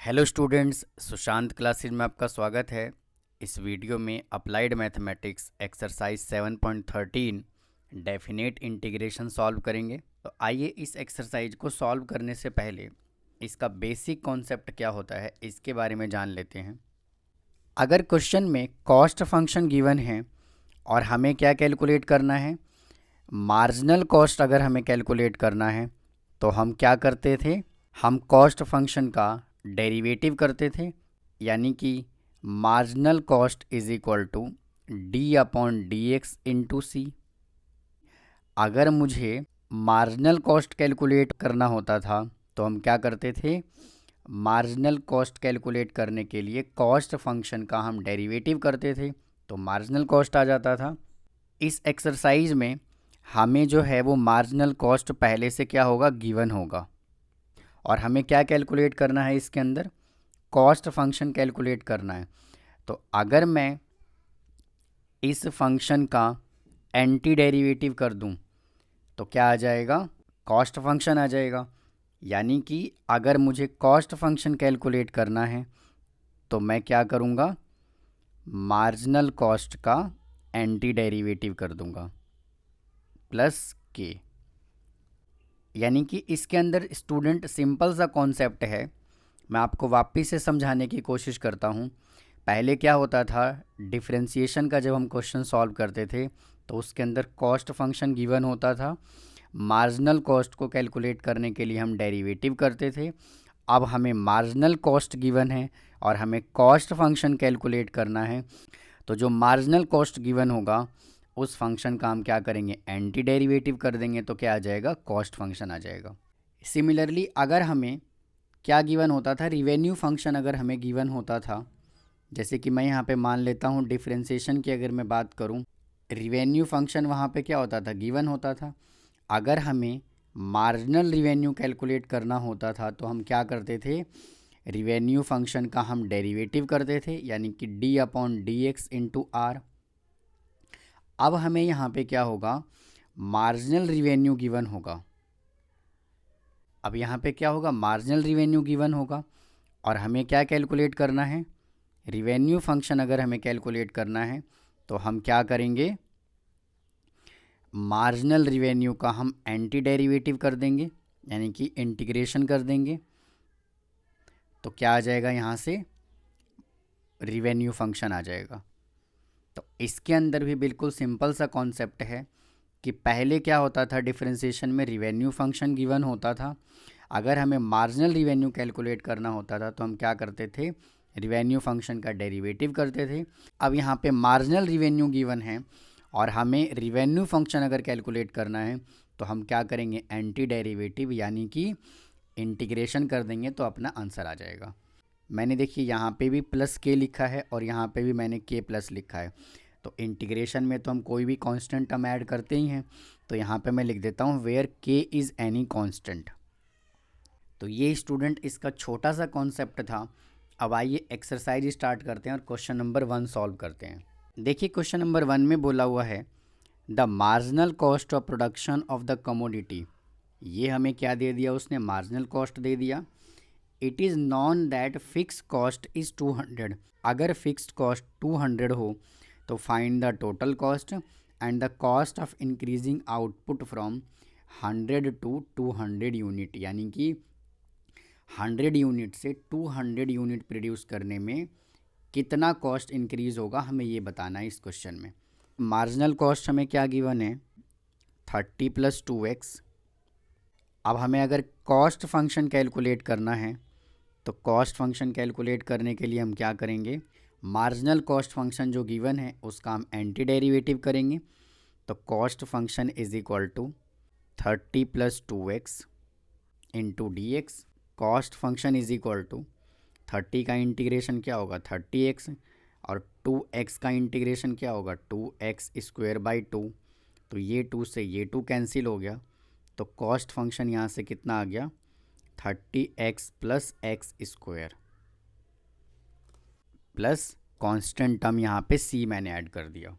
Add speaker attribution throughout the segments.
Speaker 1: Hello students, Sushant classes में आपका स्वागत है। इस वीडियो में applied mathematics exercise 7.13 definite integration solve करेंगे। तो आइए इस एक्सरसाइज को सॉल्व करने से पहले इसका बेसिक कॉन्सेप्ट क्या होता है इसके बारे में जान लेते हैं। अगर क्वेश्चन में कॉस्ट फंक्शन गिवन है और हमें क्या कैलकुलेट करना है, मार्जिनल कॉस्ट अगर हमें कैलकुलेट करना है तो हम क्या करते थे, हम कॉस्ट फंक्शन का डेरिवेटिव करते थे, यानी कि marginal cost is equal to D upon D x into C. अगर मुझे मार्जिनल कॉस्ट कैलकुलेट करना होता था तो हम क्या करते थे, मार्जिनल कॉस्ट कैलकुलेट करने के लिए कॉस्ट फंक्शन का हम डेरिवेटिव करते थे तो मार्जिनल कॉस्ट आ जाता था। इस एक्सरसाइज में हमें जो है वो मार्जिनल कॉस्ट पहले से क्या होगा, गिवन होगा, और हमें क्या कैलकुलेट करना है, इसके अंदर कॉस्ट फंक्शन कैलकुलेट करना है। तो अगर मैं इस फंक्शन का एंटी डेरिवेटिव कर दूं तो क्या आ जाएगा, कॉस्ट फंक्शन आ जाएगा। यानी कि अगर मुझे कॉस्ट फंक्शन कैलकुलेट करना है तो मैं क्या करूंगा, मार्जिनल कॉस्ट का एंटी डेरिवेटिव कर दूंगा प्लस के। यानी कि इसके अंदर स्टूडेंट सिंपल सा कॉन्सेप्ट है, मैं आपको वापस से समझाने की कोशिश करता हूँ। पहले क्या होता था, डिफरेंशिएशन का जब हम क्वेश्चन सॉल्व करते थे तो उसके अंदर कॉस्ट फंक्शन गिवन होता था, मार्जिनल कॉस्ट को कैलकुलेट करने के लिए हम डेरिवेटिव करते थे। अब हमें मार्जिनल कॉस्ट गिवन है और हमें कॉस्ट फंक्शन कैलकुलेट करना है, तो जो मार्जिनल कॉस्ट गिवन होगा उस फंक्शन का हम क्या करेंगे, एंटी डेरिवेटिव कर देंगे, तो क्या आ जाएगा, कॉस्ट फंक्शन आ जाएगा। सिमिलरली अगर हमें क्या गिवन होता था, रिवेन्यू फंक्शन अगर हमें गिवन होता था, जैसे कि मैं यहाँ पे मान लेता हूँ डिफरेंशिएशन की अगर मैं बात करूँ, रिवेन्यू फंक्शन वहाँ पे क्या होता था, गिवन होता था। अगर हमें मार्जिनल रिवेन्यू कैलकुलेट करना होता था तो हम क्या करते थे, रिवेन्यू फंक्शन का हम डेरिवेटिव करते थे, यानी कि d upon D x into r. अब हमें यहाँ पे क्या होगा, मार्जिनल रिवेन्यू गिवन होगा। अब यहाँ पे क्या होगा, मार्जिनल रिवेन्यू गिवन होगा और हमें क्या कैलकुलेट करना है, रिवेन्यू फंक्शन अगर हमें कैलकुलेट करना है तो हम क्या करेंगे, मार्जिनल रिवेन्यू का हम एंटी डेरिवेटिव कर देंगे, यानी कि इंटीग्रेशन कर देंगे। तो क्या आ जाएगा, यहाँ से रिवेन्यू फंक्शन आ जाएगा। तो इसके अंदर भी बिल्कुल सिंपल सा कॉन्सेप्ट है कि पहले क्या होता था, डिफरेंशिएशन में रिवेन्यू फंक्शन गिवन होता था। अगर हमें मार्जिनल रिवेन्यू कैलकुलेट करना होता था तो हम क्या करते थे, रिवेन्यू फंक्शन का डेरिवेटिव करते थे। अब यहाँ पे मार्जिनल रिवेन्यू गिवन है और हमें रिवेन्यू फंक्शन अगर कैलकुलेट करना है तो हम क्या करेंगे, एंटी डेरिवेटिव यानी कि इंटीग्रेशन कर देंगे, तो अपना आंसर आ जाएगा। मैंने देखिए यहाँ पे भी प्लस के लिखा है और यहाँ पे भी मैंने के प्लस लिखा है। तो इंटीग्रेशन में तो हम कोई भी कांस्टेंट टर्म ऐड करते ही हैं, तो यहाँ पे मैं लिख देता हूँ वेयर के इज़ एनी कांस्टेंट। तो ये स्टूडेंट इसका छोटा सा कॉन्सेप्ट था। अब आइए एक्सरसाइज स्टार्ट करते हैं और क्वेश्चन नंबर 1 सॉल्व करते हैं। देखिए क्वेश्चन नंबर 1 में बोला हुआ है the marginal cost of production of the commodity. ये हमें क्या दे दिया, उसने मार्जिनल कॉस्ट दे दिया। It is known that fix cost is 200। अगर फिक्स्ड कॉस्ट 200 हो तो find the total cost and the cost of increasing output from 100 to 200 unit. यानी कि 100 यूनिट से 200 यूनिट प्रोड्यूस करने में कितना कॉस्ट इंक्रीज होगा, हमें ये बताना है इस क्वेश्चन में। मार्जिनल कॉस्ट हमें क्या गिवन है, 30 + 2x। अब हमें अगर कॉस्ट फंक्शन कैलकुलेट करना है तो कॉस्ट फंक्शन कैलकुलेट करने के लिए हम क्या करेंगे, मार्जिनल कॉस्ट फंक्शन जो गिवन है उसका हम एंटी डेरिवेटिव करेंगे। तो cost function is equal to 30 + 2x into d x. Cost function is equal to 30 का इंटीग्रेशन क्या होगा, 30x, और 2x का इंटीग्रेशन क्या होगा, 2x² 2। तो ये 2 से ये 2 कैंसिल हो गया, तो कॉस्ट फंक्शन यहाँ से कितना आ गया, 30x + x² plus constant term यहाँ पे c मैंने ऐड कर दिया।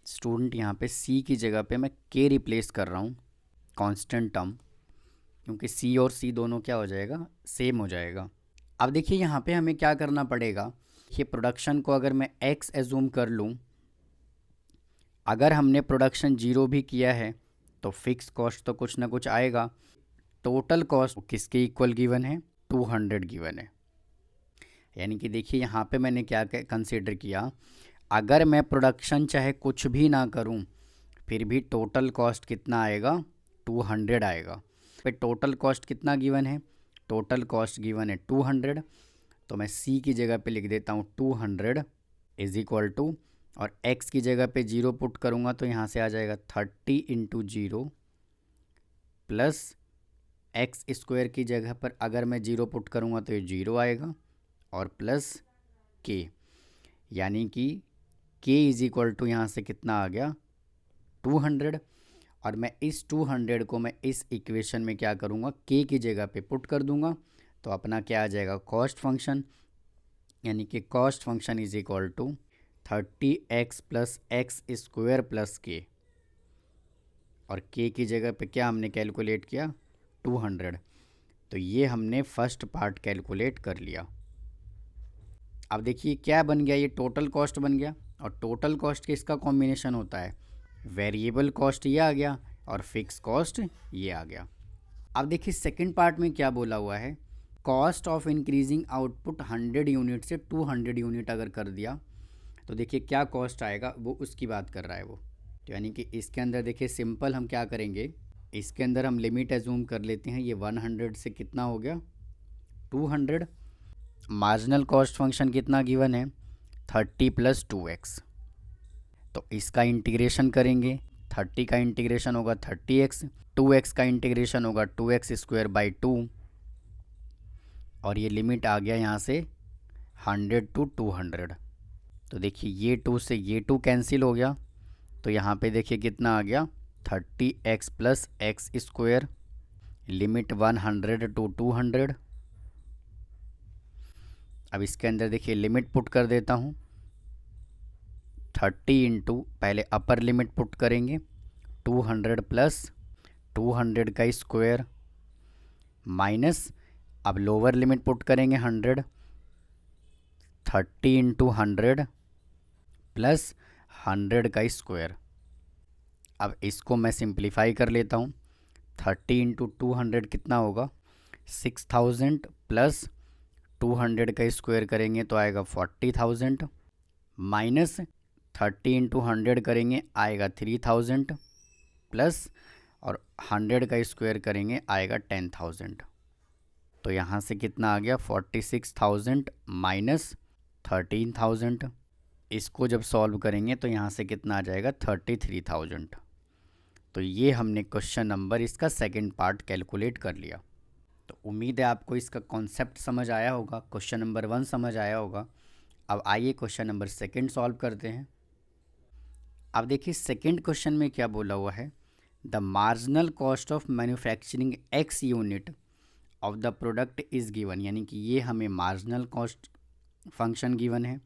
Speaker 1: स्टूडेंट यहाँ पे c की जगह पे मैं k रिप्लेस कर रहा हूँ कांस्टेंट टर्म, क्योंकि c और c दोनों क्या हो जाएगा, सेम हो जाएगा। अब देखिए यहाँ पे हमें क्या करना पड़ेगा, ये प्रोडक्शन को अगर मैं x एज्यूम कर लूँ, अगर हमने प्रोडक्शन 0 भी किया है तो फिक्स कॉस्ट तो कुछ ना कुछ आएगा। टोटल कॉस्ट किसके इक्वल गिवन है, 200 गिवन है। यानी कि देखिए यहाँ पे मैंने क्या कंसीडर किया, अगर मैं प्रोडक्शन चाहे कुछ भी ना करूँ फिर भी टोटल कॉस्ट कितना आएगा, 200 आएगा। फिर टोटल कॉस्ट कितना गिवन है, टोटल कॉस्ट गिवन है 200, तो मैं सी की जगह पे लिख देता हूँ 200 इज इक्वल टू, और x की जगह पे 0 पुट करूँगा तो यहाँ से आ जाएगा 30 इंटू 0 प्लस एक्स स्क्वायर की जगह पर अगर मैं 0 पुट करूँगा तो ये 0 आएगा और प्लस k, यानी कि k इज इक्वल टू यहाँ से कितना आ गया 200, और मैं इस 200 को मैं इस इक्वेशन में क्या करूँगा, k की जगह पे पुट कर दूँगा तो अपना क्या आ जाएगा, कॉस्ट फंक्शन, यानी कि cost function is equal to 30x plus x square plus k, और k की जगह पे क्या हमने कैलकुलेट किया, 200। तो ये हमने फर्स्ट पार्ट कैलकुलेट कर लिया। अब देखिए क्या बन गया, ये टोटल कॉस्ट बन गया, और टोटल कॉस्ट किसका कॉम्बिनेशन होता है, वेरिएबल कॉस्ट ये आ गया और फिक्स कॉस्ट ये आ गया। अब देखिए सेकंड पार्ट में क्या बोला हुआ है, cost of increasing output 100 unit से 200 यूनिट अगर कर दिया तो देखिए क्या कॉस्ट आएगा, वो उसकी बात कर रहा है वो। तो यानी कि इसके अंदर देखिए सिंपल हम क्या करेंगे, इसके अंदर हम लिमिट एज्यूम कर लेते हैं, ये 100 से कितना हो गया 200, मार्जिनल कॉस्ट फंक्शन कितना गिवन है 30 प्लस 2x, तो इसका इंटीग्रेशन करेंगे, 30 का इंटीग्रेशन होगा 30x, 2x का इंटीग्रेशन होगा 2x स्क्वायर बाई 2, और ये लिमिट आ गया यहाँ से 100 टू 200। तो देखिए ये 2 से ये 2 कैंसिल हो गया, तो यहाँ पे देखिए कितना आ गया 30x plus x square, limit 100 to 200। अब इसके अंदर देखिए लिमिट पुट कर देता हूँ, 30 इंटू पहले अपर लिमिट पुट करेंगे 200 प्लस 200 का स्क्वायर माइनस, अब लोअर लिमिट पुट करेंगे 100, 30 इंटू 100 प्लस 100 का स्क्वायर। अब इसको मैं सिंप्लीफाई कर लेता हूँ, 30 इंटू 200 कितना होगा 6000 प्लस 200 का स्क्वायर करेंगे तो आएगा 40,000, माइनस 30 इंटू 100 करेंगे आएगा 3000 प्लस, और 100 का स्क्वायर करेंगे आएगा 10,000। तो यहाँ से कितना आ गया 46,000 माइनस 13,000। इसको जब सॉल्व करेंगे तो यहाँ से कितना आ जाएगा 33,000। तो ये हमने क्वेश्चन नंबर इसका सेकंड पार्ट कैलकुलेट कर लिया। तो उम्मीद है आपको इसका कॉन्सेप्ट समझ आया होगा, क्वेश्चन नंबर 1 समझ आया होगा। अब आइए क्वेश्चन नंबर सेकंड सॉल्व करते हैं। अब देखिए सेकंड क्वेश्चन में क्या बोला हुआ है, the marginal cost of manufacturing x unit of the product is given, यानी कि ये हमें मार्जिनल कॉस्ट फंक्शन गिवन है,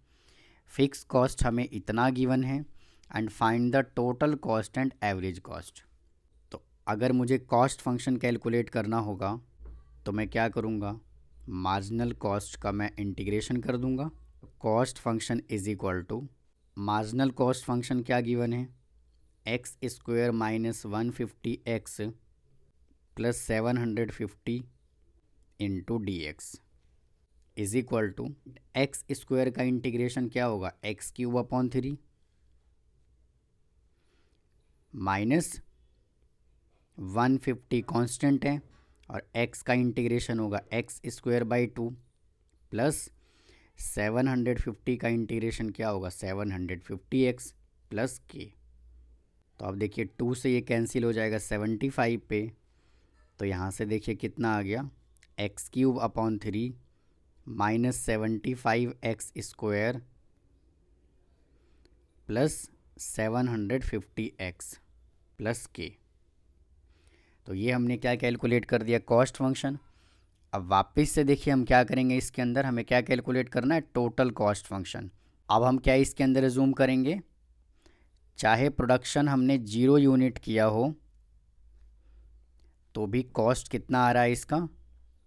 Speaker 1: फिक्स कॉस्ट हमें इतना गिवन है, and find the total cost and average cost. तो अगर मुझे कॉस्ट फंक्शन कैलकुलेट करना होगा तो मैं क्या करूँगा, मार्जिनल कॉस्ट का मैं इंटीग्रेशन कर दूँगा। Cost function is equal to, marginal cost function क्या गिवन है, x square minus 150x plus 750 into d x is equal to, x square का इंटीग्रेशन क्या होगा x cube upon 3 minus 150 constant है, और x का इंटीग्रेशन होगा एक्स स्क्वायर बाई 2 प्लस 750 का इंटीग्रेशन क्या होगा 750x प्लस k। तो अब देखिए 2 से ये कैंसिल हो जाएगा 75 पे, तो यहाँ से देखिए कितना आ गया x cube upon 3 minus 75x square plus 750x plus k। तो ये हमने क्या कैलकुलेट कर दिया, कॉस्ट फंक्शन। अब वापस से देखिए हम क्या करेंगे, इसके अंदर हमें क्या कैलकुलेट करना है, टोटल कॉस्ट फंक्शन। अब हम क्या इसके अंदर रिज्यूम करेंगे, चाहे प्रोडक्शन हमने 0 यूनिट किया हो तो भी कॉस्ट कितना आ रहा है इसका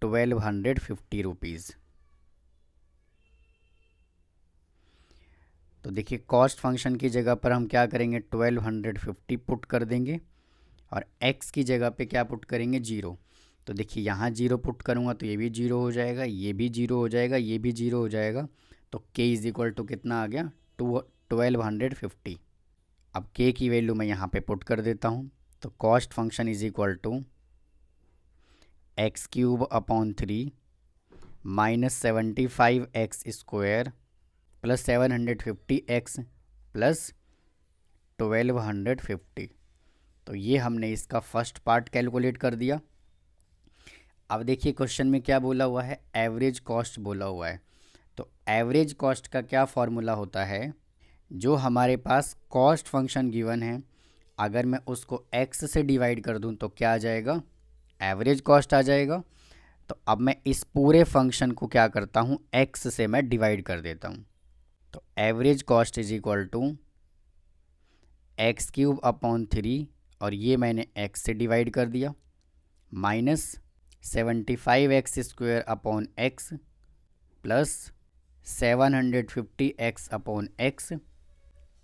Speaker 1: 1250 रुपीज़। तो देखिए कॉस्ट फंक्शन की जगह पर हम क्या करेंगे 1250 पुट कर देंगे और x की जगह पे क्या पुट करेंगे 0। तो देखिए यहाँ 0 पुट करूँगा तो ये भी 0 हो जाएगा, ये भी 0 हो जाएगा, ये भी 0 हो जाएगा। तो k इज इक्वल टू कितना आ गया 1250। अब k की वैल्यू मैं यहाँ पे पुट कर देता हूँ। तो cost function is equal to x³ upon 3 minus 75x² plus 750x plus 1250। तो ये हमने इसका फर्स्ट पार्ट कैलकुलेट कर दिया। अब देखिए क्वेश्चन में क्या बोला हुआ है, एवरेज कॉस्ट बोला हुआ है। तो एवरेज कॉस्ट का क्या फॉर्मूला होता है, जो हमारे पास कॉस्ट फंक्शन गिवन है अगर मैं उसको x से डिवाइड कर दूं तो क्या आ जाएगा, एवरेज कॉस्ट आ जाएगा। तो अब मैं इस पूरे फंक्शन को क्या करता हूं, x से मैं डिवाइड कर देता हूं। तो average cost is equal to x³ upon 3 और ये मैंने x से डिवाइड कर दिया minus 75x² upon x plus 750x upon x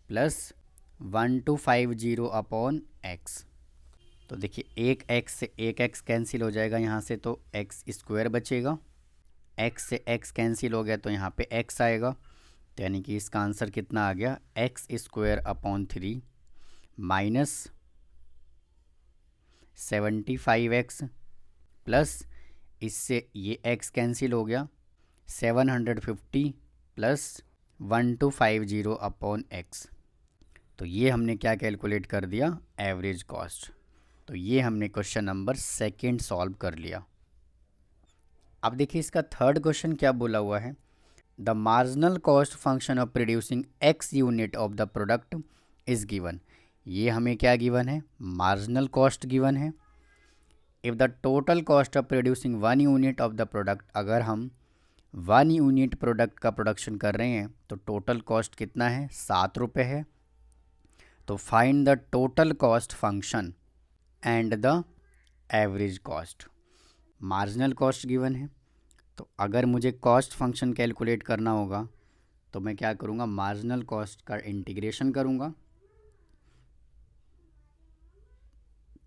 Speaker 1: plus 1250 upon x। तो देखिए एक x से एक x कैंसिल हो जाएगा यहाँ से, तो x² बचेगा। x से x कैंसिल हो गया तो यहाँ पे x आएगा। तो यानी कि इसका आंसर कितना आ गया, x² upon 3 minus 75x plus इससे ये x कैंसिल हो गया 750 प्लस 1250 अपॉन x। तो ये हमने क्या कैलकुलेट कर दिया, एवरेज कॉस्ट। तो ये हमने क्वेश्चन नंबर 2 सॉल्व कर लिया। अब देखिए इसका थर्ड क्वेश्चन क्या बोला हुआ है, the marginal cost function of producing x unit of the product is given. ये हमें क्या गिवन है, मार्जिनल कॉस्ट गिवन है। If the total cost of producing 1 unit of the product, अगर हम 1 यूनिट प्रोडक्ट का प्रोडक्शन कर रहे हैं तो टोटल कॉस्ट कितना है, 7 रुपये है। तो find the total cost function and the average cost. Marginal cost given है, तो अगर मुझे कॉस्ट फंक्शन कैलकुलेट करना होगा तो मैं क्या करूँगा, मार्जिनल कॉस्ट का इंटीग्रेशन करूँगा।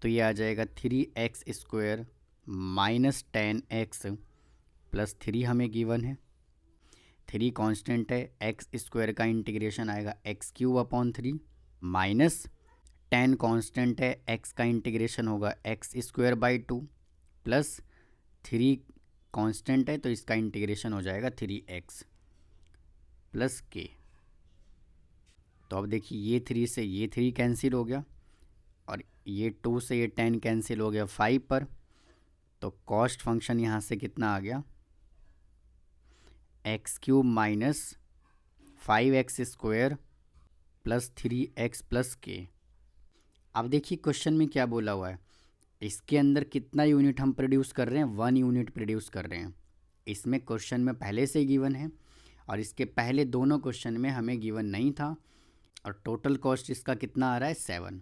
Speaker 1: तो ये आ जाएगा 3x² माइनस 10x प्लस 3 हमें गिवन है। 3 कांस्टेंट है, x² का इंटीग्रेशन आएगा x³ अपॉन 3 माइनस 10 कांस्टेंट है, x का इंटीग्रेशन होगा x² बाई 2 प्लस 3 कांस्टेंट है तो इसका इंटीग्रेशन हो जाएगा 3x प्लस k। तो अब देखिए ये 3 से ये 3 कैंसिल हो गया और ये 2 से ये 10 कैंसिल हो गया 5 पर। तो कॉस्ट फंक्शन यहाँ से कितना आ गया, x³ minus 5x² plus 3x plus k। अब देखिए क्वेश्चन में क्या बोला हुआ है, इसके अंदर कितना यूनिट हम प्रोड्यूस कर रहे हैं, 1 यूनिट प्रोड्यूस कर रहे हैं। इसमें क्वेश्चन में पहले से गिवन है और इसके पहले दोनों क्वेश्चन में हमें गिवन नहीं था। और टोटल कॉस्ट इसका कितना आ रहा है 7।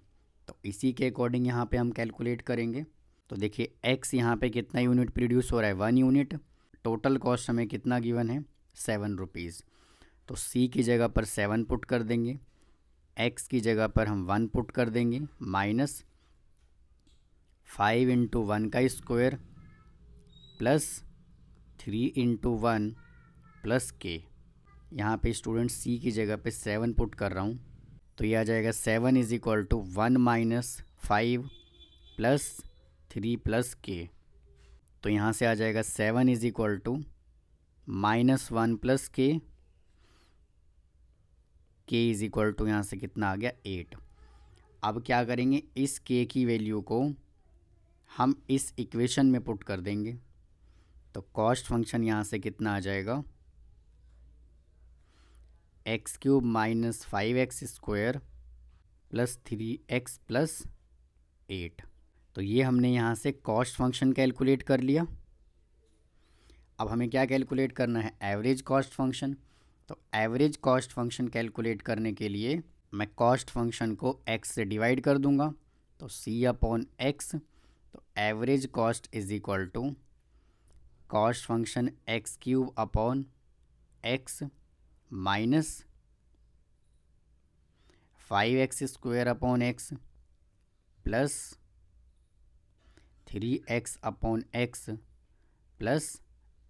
Speaker 1: तो इसी के अकॉर्डिंग यहाँ पे हम कैलकुलेट करेंगे। तो देखिए x यहाँ पे कितना यूनिट प्रोड्यूस हो रहा है, 1 यूनिट। टोटल कॉस्ट हमें कितना गिवन है, 7 रुपीज़। तो c की जगह पर 7 पुट कर देंगे, x की जगह पर हम 1 पुट कर देंगे माइनस 5 इंटू 1 का square plus 3 into 1 plus k। यहाँ पे स्टूडेंट c की जगह पे 7 पुट कर रहा हूँ। तो ये आ जाएगा 7 is equal to 1 minus 5 plus 3 plus k। तो यहाँ से आ जाएगा 7 is equal to -1 plus k is equal to यहाँ से कितना आ गया 8। अब क्या करेंगे, इस k की वैल्यू को हम इस इक्वेशन में पुट कर देंगे। तो कॉस्ट फंक्शन यहाँ से कितना आ जाएगा, x³ minus 5x² plus 3x plus 8। तो ये हमने यहाँ से कॉस्ट फंक्शन कैलकुलेट कर लिया। अब हमें क्या कैलकुलेट करना है, एवरेज कॉस्ट फंक्शन। तो एवरेज कॉस्ट फंक्शन कैलकुलेट करने के लिए मैं कॉस्ट फंक्शन को x से डिवाइड कर दूंगा। तो c अपॉन x। तो average cost is equal to cost function x³ upon x minus 5x² upon x plus 3x upon x plus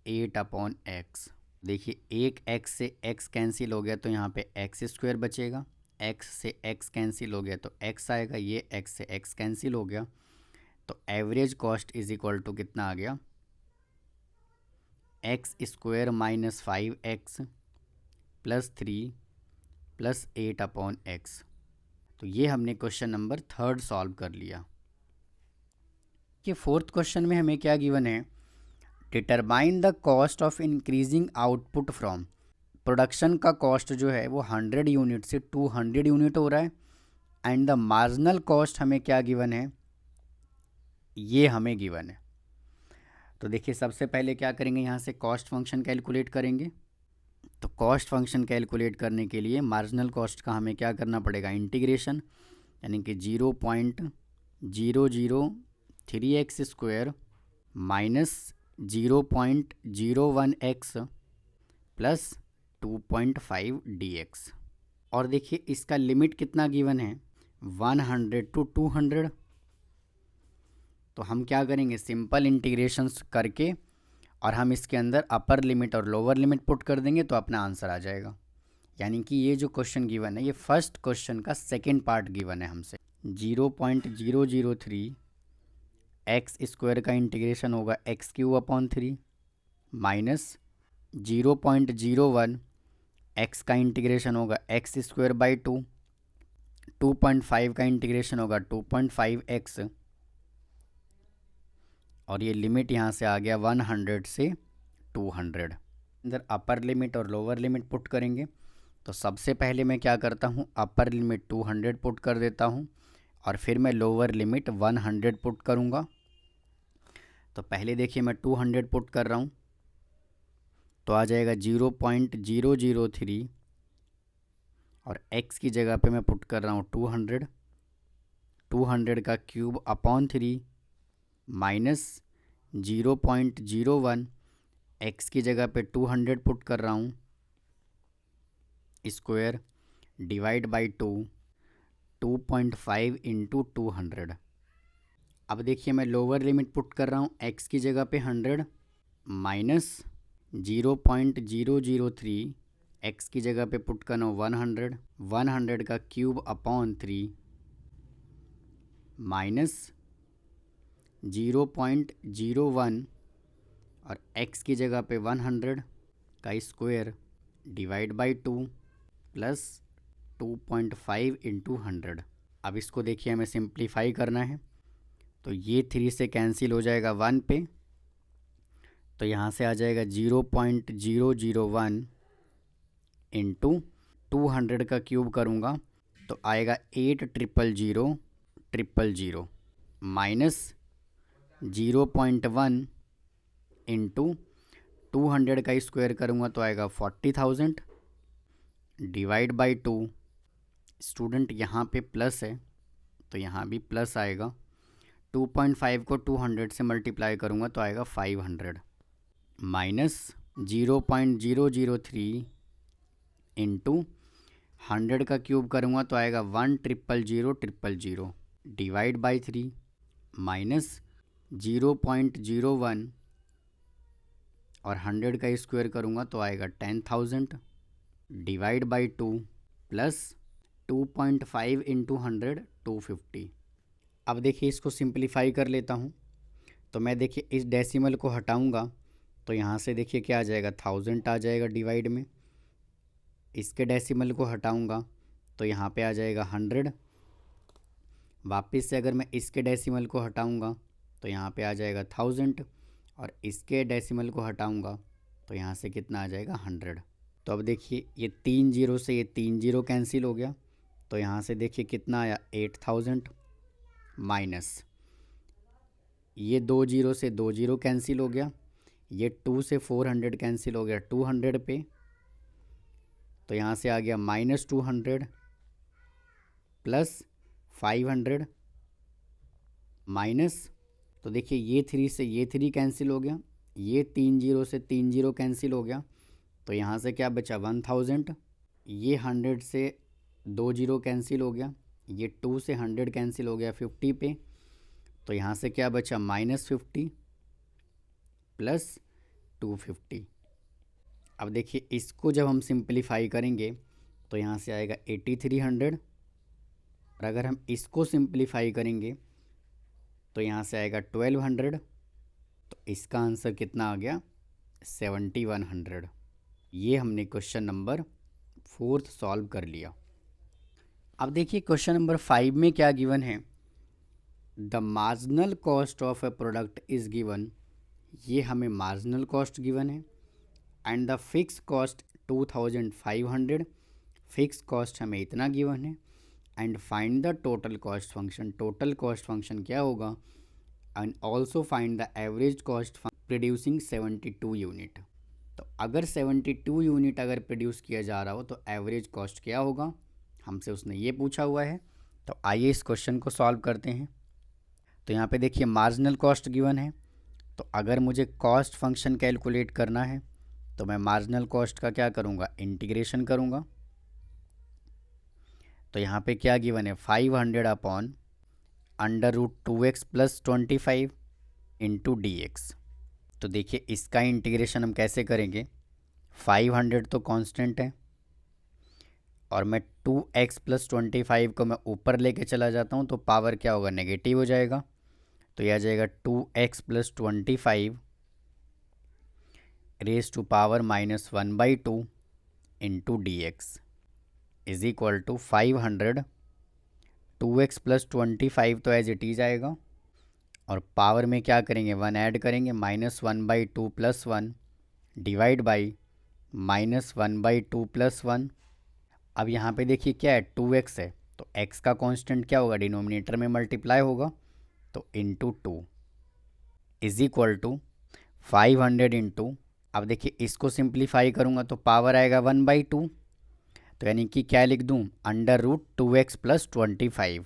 Speaker 1: 8 upon x. देखिए एक x से x कैंसिल हो गया तो यहाँ पे x² बचेगा, x से x कैंसिल हो गया तो x आएगा, ये x से x कैंसिल हो गया, तो average cost is equal to कितना आ गया, x² minus 5x plus 3 plus 8 upon x. तो ये हमने क्वेश्चन नंबर 3 सॉल्व कर लिया। कि 4th क्वेश्चन में हमें क्या गिवन है, determine the cost of increasing output from. Production का कॉस्ट जो है वो 100 यूनिट से 200 यूनिट हो रहा है, एंड द मार्जिनल कॉस्ट हमें क्या गिवन है, ये हमें गिवन है। तो देखिए सबसे पहले क्या करेंगे, यहाँ से कॉस्ट फंक्शन कैलकुलेट करेंगे। तो कॉस्ट फंक्शन कैलकुलेट करने के लिए मार्जिनल कॉस्ट का हमें क्या करना पड़ेगा, इंटीग्रेशन, यानी कि 0.003x² minus 0.01x plus 2.5 dx। और देखिए इसका लिमिट कितना गिवन है, 100 to 200। तो हम क्या करेंगे, सिंपल इंटीग्रेशंस करके और हम इसके अंदर अपर लिमिट और लोअर लिमिट पुट कर देंगे तो अपना आंसर आ जाएगा। यानी कि ये जो क्वेश्चन गिवन है ये फर्स्ट क्वेश्चन का सेकेंड पार्ट गिवन है हमसे। 0.003 x² का इंटीग्रेशन होगा x³ अपॉन 3 माइनस 0.01 x का इंटीग्रेशन होगा x² बाई 2, 2.5 का इंटीग्रेशन होगा 2.5x, और ये लिमिट यहाँ से आ गया 100 से 200। अंदर अपर लिमिट और लोअर लिमिट पुट करेंगे। तो सबसे पहले मैं क्या करता हूँ, अपर लिमिट 200 पुट कर देता हूँ और फिर मैं लोअर लिमिट 100 पुट करूँगा। तो पहले देखिए मैं 200 पुट कर रहा हूँ तो आ जाएगा 0.003 और x की जगह पे मैं पुट कर रहा हूँ 200 का क्यूब अपॉन 3 माइनस 0.01 x की जगह पे 200 पुट कर रहा हूँ स्क्वायर डिवाइड बाई 2.5 इंटू 200। अब देखिए मैं लोअर लिमिट पुट कर रहा हूँ x की जगह पे 100 माइनस 0.003 x की जगह पे पुट करना 100 का क्यूब अपॉन 3 माइनस 0.01 और x की जगह पे 100 का square divide by 2 plus 2.5 into 100। अब इसको देखिए हमें सिंप्लीफाई करना है तो ये 3 से कैंसिल हो जाएगा 1 पे, तो यहाँ से आ जाएगा 0.001 इंटू 200 का क्यूब करूँगा तो आएगा 8,000,000 माइनस 0.1 इंटू 200 का स्क्वायर करूँगा तो आएगा 40,000 डिवाइड बाई 2। स्टूडेंट यहाँ पे प्लस है तो यहाँ भी प्लस आएगा, 2.5 को 200 से मल्टीप्लाई करूँगा तो आएगा 500 माइनस 0.003 इंटू 100 का क्यूब करूँगा तो आएगा 1,000,000 डिवाइड बाई 3 माइनस 0.01 और 100 का स्क्वायर करूँगा तो आएगा 10,000 डिवाइड बाई 2 प्लस 2.5 इंटू 100 250। अब देखिए इसको सिंप्लीफाई कर लेता हूँ तो मैं देखिए इस डेसिमल को हटाऊँगा तो यहाँ से देखिए क्या आ जाएगा 1000 आ जाएगा डिवाइड में, इसके डेसिमल को हटाऊँगा तो यहाँ पे आ जाएगा 100, वापस से अगर मैं इसके डेसिमल को हटाऊँगा तो यहाँ पे आ जाएगा 1000 और इसके डेसिमल को हटाऊँगा तो यहाँ से कितना आ जाएगा 100। तो अब देखिए ये 3 0 से ये 3 0 कैंसिल हो गया तो यहाँ से देखिए कितना आया 8000 माइनस ये 2 0 से 2 0 कैंसिल हो गया, ये 2 से 400 कैंसिल हो गया 200 पे, तो यहाँ से आ गया माइनस 200 प्लस 500 माइनस, तो देखिए ये 3 से ये 3 कैंसिल हो गया, ये 3 0 से 3 0 कैंसिल हो गया तो यहाँ से क्या बचा 1000, ये 100 से 2 जीरो कैंसिल हो गया, ये 2 से 100 कैंसिल हो गया 50 पे, तो यहाँ से क्या बचा -50 प्लस 250। अब देखिए इसको जब हम सिंप्लीफाई करेंगे तो यहाँ से आएगा 8300, और अगर हम इसको सिंप्लीफाई करेंगे तो यहाँ से आएगा 1200, तो इसका आंसर कितना आ गया 7100। ये हमने क्वेश्चन नंबर 4 सॉल्व कर लिया। अब देखिए क्वेश्चन नंबर 5 में क्या गिवन है, the marginal cost of A product is given, ये हमें मार्जिनल कॉस्ट गिवन है, and the fix cost 2500, fix cost हमें इतना गिवन है, and find the total cost function, total cost function क्या होगा, and also find the average cost producing 72 unit. तो अगर 72 यूनिट अगर प्रोड्यूस किया जा रहा हो तो एवरेज कॉस्ट क्या होगा, हमसे उसने ये पूछा हुआ है। तो आइए इस क्वेश्चन को सॉल्व करते हैं। तो यहाँ पे देखिए मार्जिनल कॉस्ट गिवन है, तो अगर मुझे कॉस्ट फंक्शन कैलकुलेट करना है तो मैं मार्जिनल कॉस्ट का क्या करूँगा, इंटीग्रेशन करूँगा। तो यहाँ पे क्या गिवन है 500 अपॉन √2x + 25 इंटू dx। तो देखिए इसका इंटीग्रेशन हम कैसे करेंगे, 500 तो कांस्टेंट है और मैं 2x + 25 को मैं ऊपर लेके चला जाता हूँ तो पावर क्या होगा, नेगेटिव हो जाएगा। तो यह आ जाएगा 2x + 25 raise to power -1/2 into dx is equal to 500, 2x + 25 तो एज इट इज आएगा, और पावर में क्या करेंगे 1 ऐड करेंगे, -1/2 + 1 डिवाइड बाई -1/2 + 1। अब यहाँ पे देखिए क्या है 2x है, तो x का कांस्टेंट क्या होगा, डिनोमिनेटर में मल्टीप्लाई होगा, तो into 2 is equal to 500 into, अब देखिए इसको सिंप्लीफाई करूँगा तो पावर आएगा 1/2, तो यानी कि क्या लिख दूँ, √2x + 25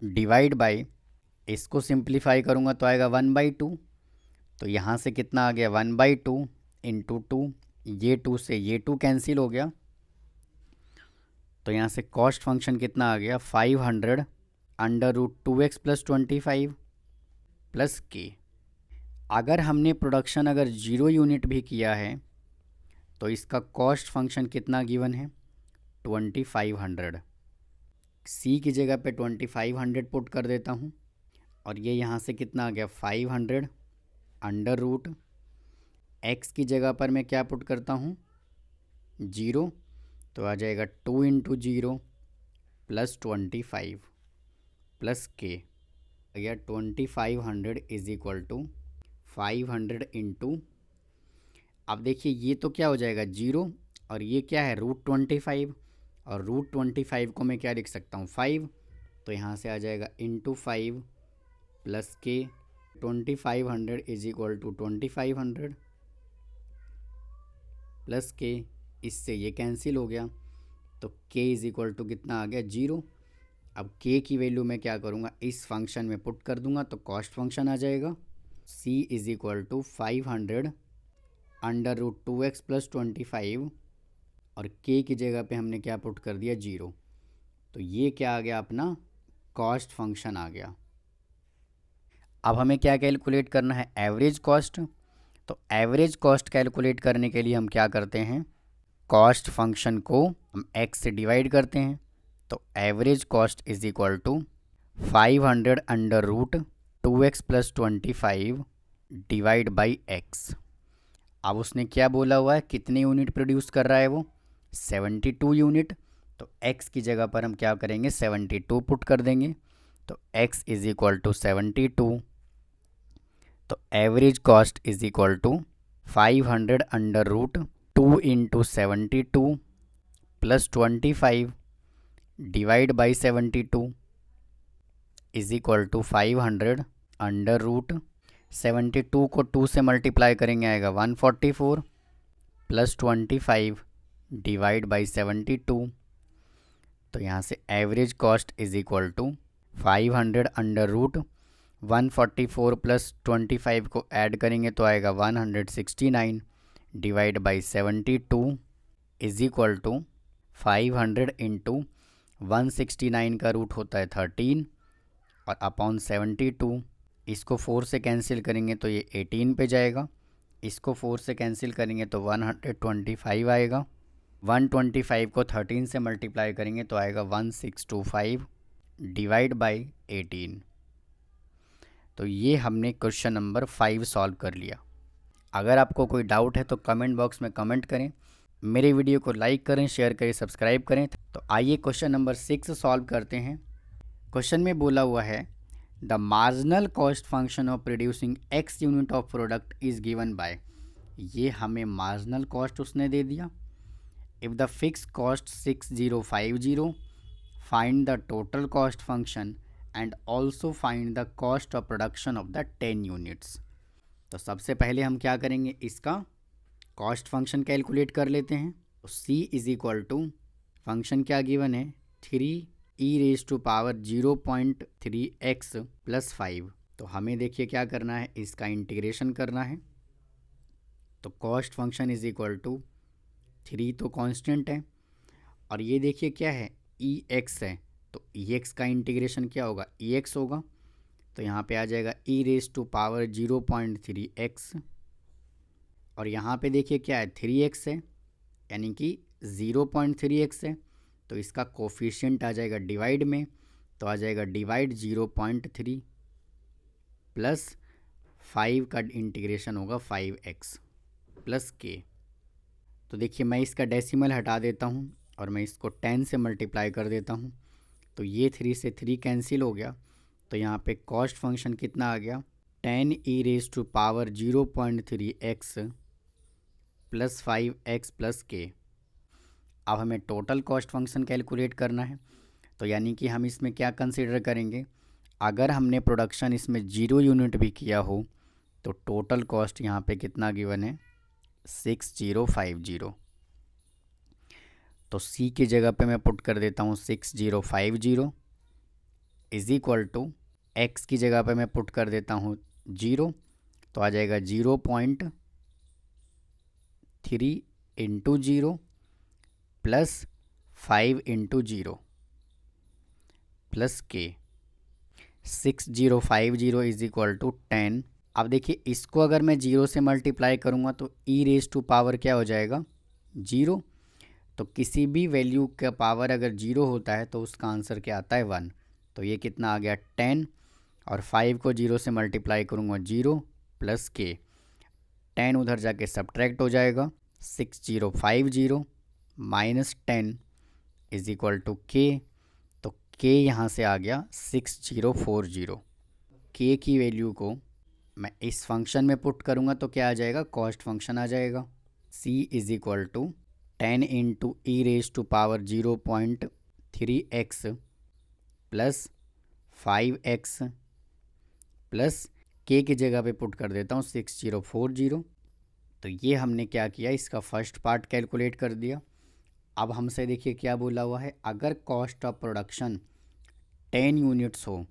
Speaker 1: डिवाइड बाई, इसको सिंप्लीफाई करूँगा तो आएगा 1/2, तो यहाँ से कितना आ गया 1/2 इंटू 2, ये 2 से ये 2 कैंसिल हो गया, तो यहाँ से कॉस्ट फंक्शन कितना आ गया 500 √2x + 25 प्लस k। अगर हमने प्रोडक्शन अगर 0 यूनिट भी किया है तो इसका कॉस्ट फंक्शन कितना गिवन है 2500। c की जगह पे 2500 पुट कर देता हूँ, और ये यहाँ से कितना आ गया 500 √x की जगह पर मैं क्या पुट करता हूँ 0, तो आ जाएगा 2 इंटू 0 + 25 प्लस k, या 2500 इज इक्वल टू 500 इंटू, अब देखिए ये तो क्या हो जाएगा 0, और ये क्या है √25, और √25 को मैं क्या लिख सकता हूँ 5, तो यहाँ से आ जाएगा into 5 plus k, 2500 is equal to 2500 plus k, इससे ये कैंसिल हो गया, तो k इज इक्वल टू कितना आ गया 0। अब k की वैल्यू मैं क्या करूँगा, इस फंक्शन में पुट कर दूंगा तो कॉस्ट फंक्शन आ जाएगा, c is equal to 500 √2x + 25, और k की जगह पे हमने क्या पुट कर दिया 0, तो ये क्या आ गया अपना कॉस्ट फंक्शन आ गया। अब हमें क्या कैलकुलेट करना है, एवरेज कॉस्ट। तो एवरेज कॉस्ट कैलकुलेट करने के लिए हम क्या करते हैं, कॉस्ट फंक्शन को हम x से डिवाइड करते हैं, तो average cost is equal to 500 √2x + 25 divide by x। अब उसने क्या बोला हुआ है, कितने यूनिट प्रोड्यूस कर रहा है वो 72 यूनिट, तो x की जगह पर हम क्या करेंगे 72 पुट कर देंगे, तो x इज इक्वल टू 72, तो average cost is equal to 500 √2 into 72 plus 25 divide by 72 is equal to 500 √72 को 2 से मल्टीप्लाई करेंगे आएगा 144 प्लस 25 डिवाइड बाई 72, तो यहाँ से average cost is equal to 500 √144 plus 25 को ऐड करेंगे तो आएगा 169 divide by 72 is equal to 500 into 169 का रूट होता है 13 और अपॉन 72। इसको 4 से कैंसिल करेंगे तो ये 18 पे जाएगा। इसको 4 से कैंसिल करेंगे तो 125 आएगा। 125 को 13 से मल्टीप्लाई करेंगे तो आएगा 1625 डिवाइड बाई 18। तो ये हमने क्वेश्चन नंबर 5 सॉल्व कर लिया। अगर आपको कोई डाउट है तो कमेंट बॉक्स में कमेंट करें, मेरे वीडियो को लाइक करें, शेयर करें, सब्सक्राइब करें। तो आइए क्वेश्चन नंबर 6 सॉल्व करते हैं। क्वेश्चन में बोला हुआ है the marginal cost function of producing x unit of product is given by. ये हमें मार्जिनल कॉस्ट उसने दे दिया। If the fix cost 6050 find the total cost function and also find the cost of production of the 10 units. तो सबसे पहले हम क्या करेंगे, इसका कॉस्ट फंक्शन कैलकुलेट कर लेते हैं। तो c is equal to function क्या गिवन है 3e⁻0.3x + 5। तो हमें देखिए क्या करना है, इसका इंटीग्रेशन करना है। तो cost function is equal to 3 तो कांस्टेंट है और ये देखिए क्या है ex है, तो ex का इंटीग्रेशन क्या होगा ex होगा। तो यहाँ पे आ जाएगा e⁻0.3x और यहाँ पे देखिए क्या है 3x है, यानी कि 0.3x है। तो इसका कोफिशिएंट आ जाएगा डिवाइड में, तो आ जाएगा डिवाइड 0.3 प्लस 5 का इंटीग्रेशन होगा 5x प्लस k। तो देखिए मैं इसका डेसिमल हटा देता हूँ और मैं इसको 10 से मल्टीप्लाई कर देता हूँ। तो ये 3 से 3 कैंसिल हो गया। तो यहाँ पे कॉस्ट फंक्शन कितना आ गया 10e⁻0.3x + 5x + k। अब हमें टोटल कॉस्ट फंक्शन कैलकुलेट करना है। तो यानी कि हम इसमें क्या कंसीडर करेंगे, अगर हमने प्रोडक्शन इसमें 0 यूनिट भी किया हो तो टोटल कॉस्ट यहाँ पे कितना गिवन है 6050। तो C की जगह पे मैं पुट कर देता हूँ 6050 इज इक्वल टू x की जगह पे मैं पुट कर देता हूँ 0। तो आ जाएगा 0.3 into 0 plus 5 into 0 plus k। 6050 is equal to 10। अब देखिए इसको अगर मैं 0 से मल्टीप्लाई करूँगा तो e⁻ क्या हो जाएगा 0। तो किसी भी वैल्यू का पावर अगर 0 होता है तो उसका आंसर क्या आता है 1। तो ये कितना आ गया 10 और 5 को 0 से मल्टीप्लाई करूँगा 0 प्लस k। 10 उधर जाके सब्ट्रैक्ट हो जाएगा, 6050 minus 10 is equal to k। तो k यहाँ से आ गया 6040। k की वैल्यू को मैं इस फंक्शन में पुट करूँगा तो क्या आ जाएगा कॉस्ट फंक्शन आ जाएगा। c is equal to 10 into e⁻0.3x plus 5x plus k की जगह पे पुट कर देता हूँ 6040। तो ये हमने क्या किया, इसका फर्स्ट पार्ट कैलकुलेट कर दिया। अब हमसे देखिए क्या बोला हुआ है, अगर कॉस्ट ऑफ प्रोडक्शन 10 यूनिट्स हो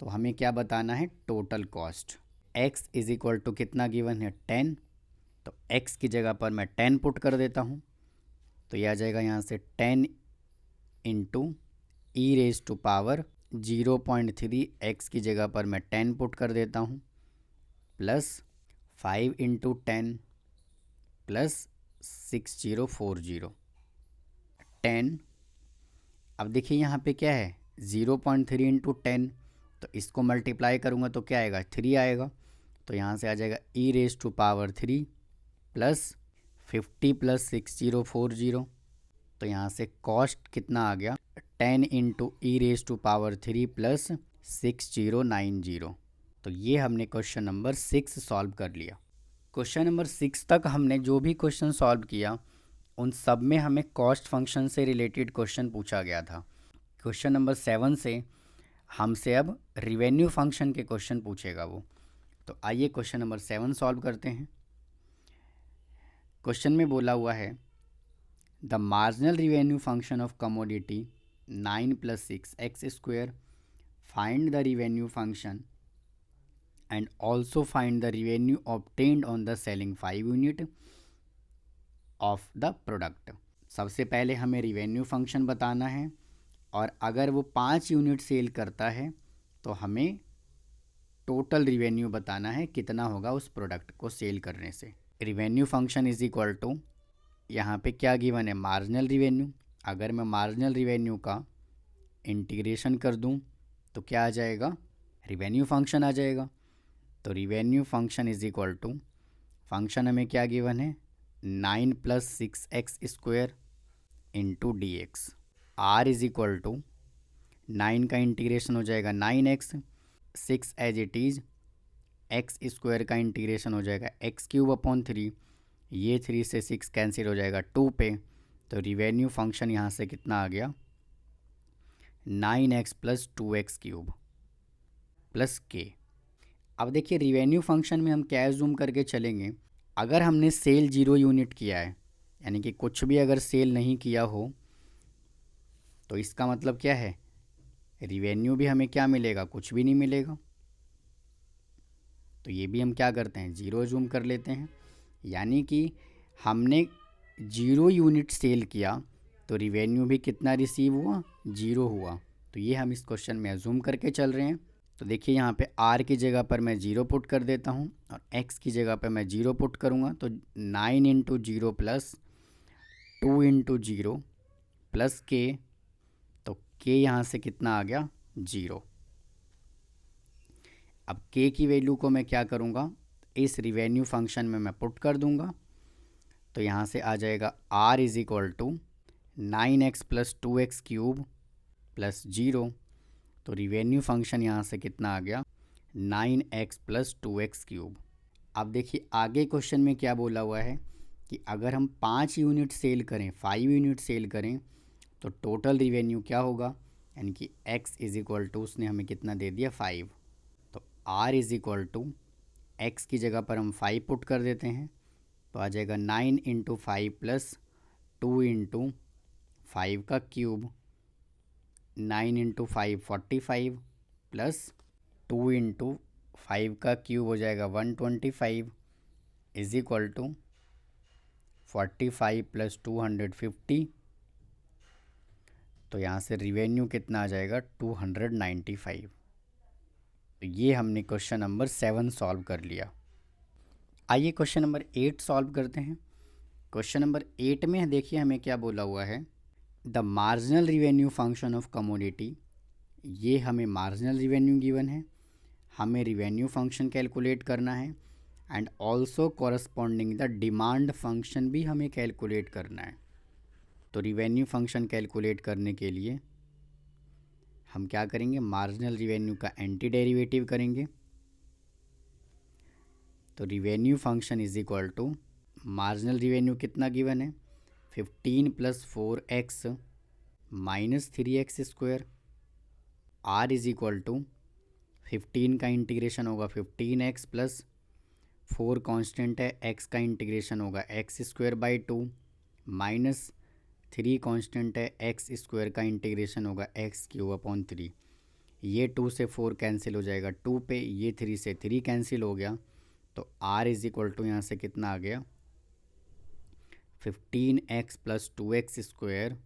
Speaker 1: तो हमें क्या बताना है total cost. x is equal to कितना गिवन है 10। तो x की जगह पर मैं 10 पुट कर देता हूँ। तो यह आ जाएगा यहाँ से 10 इंटू e⁻0.3 x की जगह पर मैं 10 पुट कर देता हूँ प्लस 5 इंटू 10 प्लस 6040 10। अब देखिए यहाँ पे क्या है 0.3 इंटू 10, तो इसको मल्टीप्लाई करूँगा तो क्या आएगा 3 आएगा। तो यहाँ से आ जाएगा e⁻3 प्लस 50 प्लस 6040। तो यहाँ से कॉस्ट कितना आ गया 10 इंटू e⁻3 प्लस 6090। तो ये हमने क्वेश्चन नंबर 6 सॉल्व कर लिया। क्वेश्चन नंबर 6 तक हमने जो भी क्वेश्चन सॉल्व किया उन सब में हमें कॉस्ट फंक्शन से रिलेटेड क्वेश्चन पूछा गया था। क्वेश्चन नंबर 7 से हमसे अब रिवेन्यू फंक्शन के क्वेश्चन पूछेगा वो। तो आइए क्वेश्चन नंबर 7 सॉल्व करते हैं। क्वेश्चन में बोला हुआ है the marginal revenue function of commodity 9 + 6x²। Find the revenue function and also find the revenue obtained on the selling 5 unit of the product। सबसे पहले हमें रिवेन्यू फंक्शन बताना है, और अगर वो 5 यूनिट सेल करता है तो हमें टोटल रिवेन्यू बताना है कितना होगा उस प्रोडक्ट को सेल करने से। Revenue function is equal to, यहाँ पे क्या गिवन है, मार्जिनल रिवेन्यू। अगर मैं मार्जिनल रिवेन्यू का इंटीग्रेशन कर दूं तो क्या आ जाएगा, रिवेन्यू फंक्शन आ जाएगा। तो revenue function is equal to, function हमें क्या गिवन है, 9 + 6x² into d x. R is equal to 9 का इंटीग्रेशन हो जाएगा 9x, 6 as it is, x² का इंटीग्रेशन हो जाएगा x³ ये 3 से 6 कैंसिल हो जाएगा 2 पे। तो रिवेन्यू फंक्शन यहाँ से कितना आ गया, 9x + 2x³ + k। अब देखिए रिवेन्यू फंक्शन में हम क्या जूम करके चलेंगे, अगर हमने सेल 0 यूनिट किया है, यानी कि कुछ भी अगर सेल नहीं किया हो, तो इसका मतलब क्या है, रिवेन्यू भी हमें क्या मिलेगा, कुछ भी नहीं मिलेगा। तो ये भी हम क्या करते हैं, 0 जूम कर लेते हैं, यानी कि हमने 0 यूनिट सेल किया तो रिवेन्यू भी कितना रिसीव हुआ, 0 हुआ। तो ये हम इस क्वेश्चन में जूम करके चल रहे हैं। तो देखिए यहाँ पे r की जगह पर मैं 0 पुट कर देता हूँ और x की जगह पर मैं 0 पुट करूँगा। तो 9 × 0 + 2 × 0 + k। तो k यहाँ से कितना आ गया, 0। अब k की वैल्यू को मैं क्या करूँगा, इस रिवेन्यू फंक्शन में मैं पुट कर दूँगा। तो यहाँ से आ जाएगा r is equal to 9x + 2x³ + 0। तो रिवेन्यू फंक्शन यहाँ से कितना आ गया, 9x + 2x³। अब देखिए आगे क्वेश्चन में क्या बोला हुआ है कि अगर हम 5 यूनिट सेल करें, 5 यूनिट सेल करें तो टोटल रिवेन्यू क्या होगा, यानी कि x इज इक्वल टू, उसने हमें कितना दे दिया, 5। तो r is equal to, x की जगह पर हम 5 पुट कर देते हैं। तो आ जाएगा 9 × 5 + 2 × 5 का क्यूब, 9 × 5 45 + 2 × 5 का क्यूब हो जाएगा 125 इज इक्वल टू 45 + 250। तो यहाँ से रिवेन्यू कितना आ जाएगा, 295। तो ये हमने क्वेश्चन नंबर 7 सॉल्व कर लिया। आइए क्वेश्चन नंबर 8 सॉल्व करते हैं। क्वेश्चन नंबर 8 में देखिए हमें क्या बोला हुआ है, the marginal revenue function of commodity. ये हमें मार्जिनल रिवेन्यू गिवन है, हमें रिवेन्यू फंक्शन कैलकुलेट करना है, and also corresponding the demand function भी हमें कैलकुलेट करना है। तो रिवेन्यू फंक्शन कैलकुलेट करने के लिए हम क्या करेंगे, मार्जिनल रिवेन्यू का एंटी डेरिवेटिव करेंगे। तो revenue function is equal to, marginal revenue कितना गिवन है, 15 + 4x - 3x²। r is equal to 15 का इंटीग्रेशन होगा 15x + 4 कांस्टेंट है, x का इंटीग्रेशन होगा x² / 2 - 3 कांस्टेंट है, x² का इंटीग्रेशन होगा x³ / 3। ये 2 से 4 कैंसिल हो जाएगा 2 पे, ये 3 से 3 कैंसिल हो गया। तो r इज इक्वल टू यहाँ से कितना आ गया, 15x + 2x²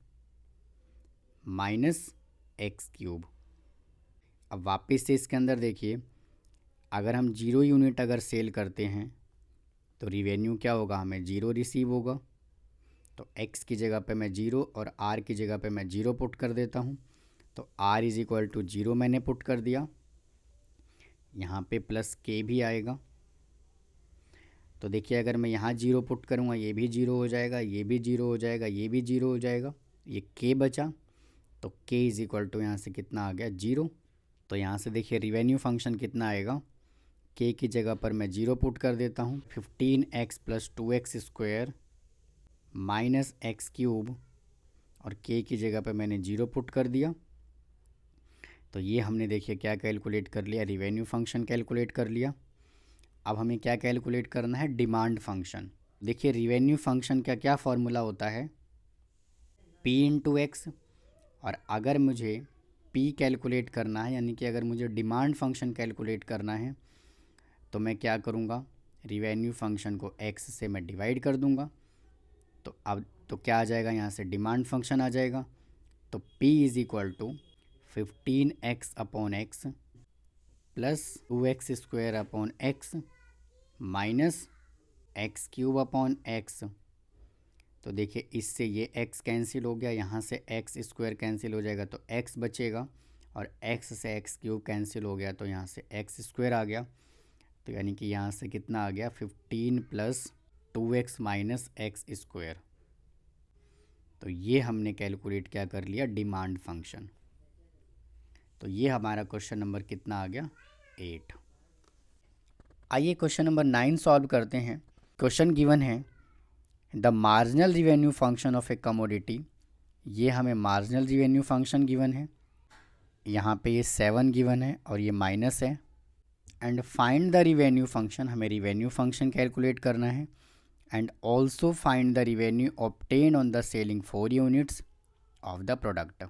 Speaker 1: - x³। अब वापस से इसके अंदर देखिए, अगर हम 0 यूनिट अगर सेल करते हैं तो रिवेन्यू क्या होगा, हमें 0 रिसीव होगा। तो x की जगह पे मैं 0 और r की जगह पे मैं 0 पुट कर देता हूँ। तो r इज इक्वल टू 0 मैंने पुट कर दिया, यहाँ पे +k भी आएगा। तो देखिए अगर मैं यहाँ 0 पुट करूँगा, ये भी 0 हो जाएगा, ये भी 0 हो जाएगा, ये भी 0 हो जाएगा, ये k बचा। तो k इज इक्वल टू यहाँ से कितना आ गया, 0। तो यहाँ से देखिए रिवेन्यू फंक्शन कितना आएगा, k की जगह पर मैं 0 पुट कर देता हूँ, 15x + 2x² - x³ और k की जगह पर मैंने 0 पुट कर दिया। तो ये हमने देखिए क्या कैलकुलेट कर लिया, रिवेन्यू फंक्शन कैलकुलेट कर लिया। अब हमें क्या कैलकुलेट करना है, डिमांड फंक्शन। देखिए रिवेन्यू फंक्शन का क्या फॉर्मूला होता है, p × x। और अगर मुझे p कैलकुलेट करना है, यानी कि अगर मुझे डिमांड फंक्शन कैलकुलेट करना है, तो मैं क्या करूँगा, रिवेन्यू फंक्शन को x से मैं डिवाइड कर दूँगा। तो अब तो क्या आ जाएगा यहाँ से, डिमांड फंक्शन आ जाएगा। तो P is equal to 15x upon x plus 2x² upon x minus x cube upon x. तो देखिए इससे ये x कैंसिल हो गया, यहाँ से x² कैंसिल हो जाएगा तो x बचेगा, और x से एक्स क्यूब कैंसिल हो गया तो यहाँ से x² आ गया। तो यानी कि यहाँ से कितना आ गया, 15 प्लस 2x माइनस x²। तो ये हमने कैलकुलेट क्या कर लिया, डिमांड फंक्शन। तो ये हमारा क्वेश्चन नंबर कितना आ गया, 8। आइए क्वेश्चन नंबर 9 सॉल्व करते हैं। क्वेश्चन गिवन है the marginal revenue function of A commodity. ये हमें मार्जिनल रिवेन्यू फंक्शन गिवन है, यहाँ पे ये 7 गिवन है और ये माइनस है। And find the revenue function, हमें रिवेन्यू फंक्शन कैलकुलेट करना है। And also find the revenue obtain on the selling 4 units of the product.